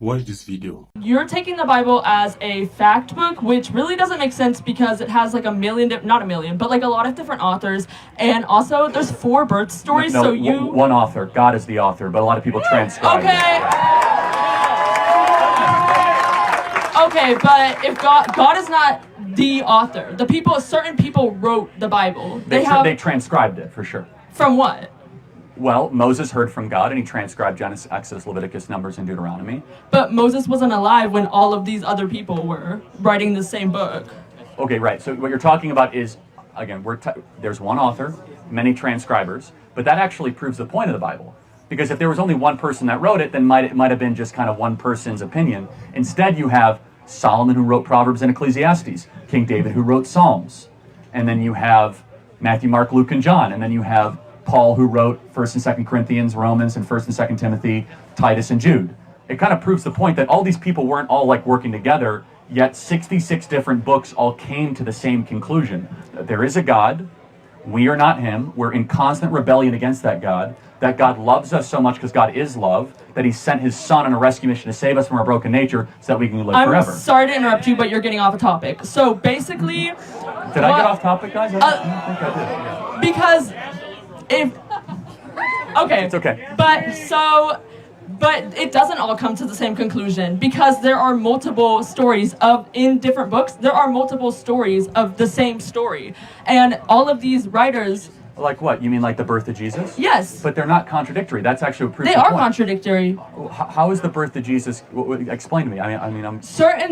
Watch this video. You're taking the Bible as a fact book, which really doesn't make sense because it has like a million, not a million, but like a lot of different authors. And also there's 4 birth stories, No, so you... one author. God is the author, but a lot of people transcribe it. Okay, but if God is not the author. Certain people wrote the Bible. They transcribed it, for sure. From what? Well, Moses heard from God, and he transcribed Genesis, Exodus, Leviticus, Numbers, and Deuteronomy. But Moses wasn't alive when all of these other people were writing the same book. Okay, right. So what you're talking about is, again, there's one author, many transcribers, but that actually proves the point of the Bible. Because if there was only one person that wrote it, then it might have been just kind of one person's opinion. Instead, you have Solomon, who wrote Proverbs and Ecclesiastes, King David, who wrote Psalms, and then you have Matthew, Mark, Luke, and John, and then you have Paul, who wrote 1st and 2nd Corinthians, Romans, and 1st and 2nd Timothy, Titus, and Jude. It kind of proves the point that all these people weren't all like working together, yet 66 different books all came to the same conclusion. That there is a God, we are not him, we're in constant rebellion against that God loves us so much because God is love, that he sent his son on a rescue mission to save us from our broken nature so that we can live forever. I'm sorry to interrupt you, but you're getting off a topic. So basically... Did I get off topic, guys? I don't think I did. Because okay. It's okay. But it doesn't all come to the same conclusion because there are multiple stories in different books. There are multiple stories of the same story. And all of these writers... Like what? You mean like the birth of Jesus? Yes. But they're not contradictory. That's actually a proof. They are contradictory. How is the birth of Jesus? Explain to me. I'm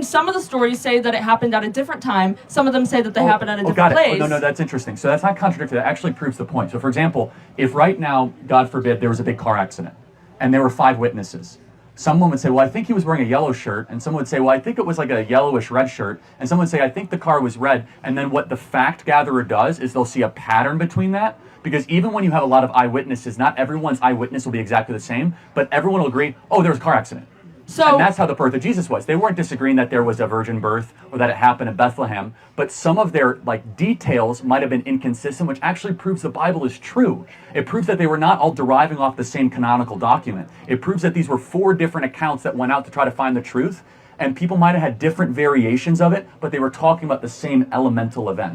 some of the stories say that it happened at a different time. Some of them say that they happened at a different place. No, that's interesting. So that's not contradictory. That actually proves the point. So for example, if right now, God forbid, there was a big car accident and there were 5 witnesses, someone would say, well, I think he was wearing a yellow shirt, and someone would say, well, I think it was like a yellowish red shirt, and someone would say, I think the car was red, and then what the fact gatherer does is they'll see a pattern between that, because even when you have a lot of eyewitnesses, not everyone's eyewitness will be exactly the same, but everyone will agree, oh, there was a car accident. And that's how the birth of Jesus was. They weren't disagreeing that there was a virgin birth or that it happened in Bethlehem, but some of their details might have been inconsistent, which actually proves the Bible is true. It proves that they were not all deriving off the same canonical document. It proves that these were 4 different accounts that went out to try to find the truth, and people might have had different variations of it, but they were talking about the same elemental event.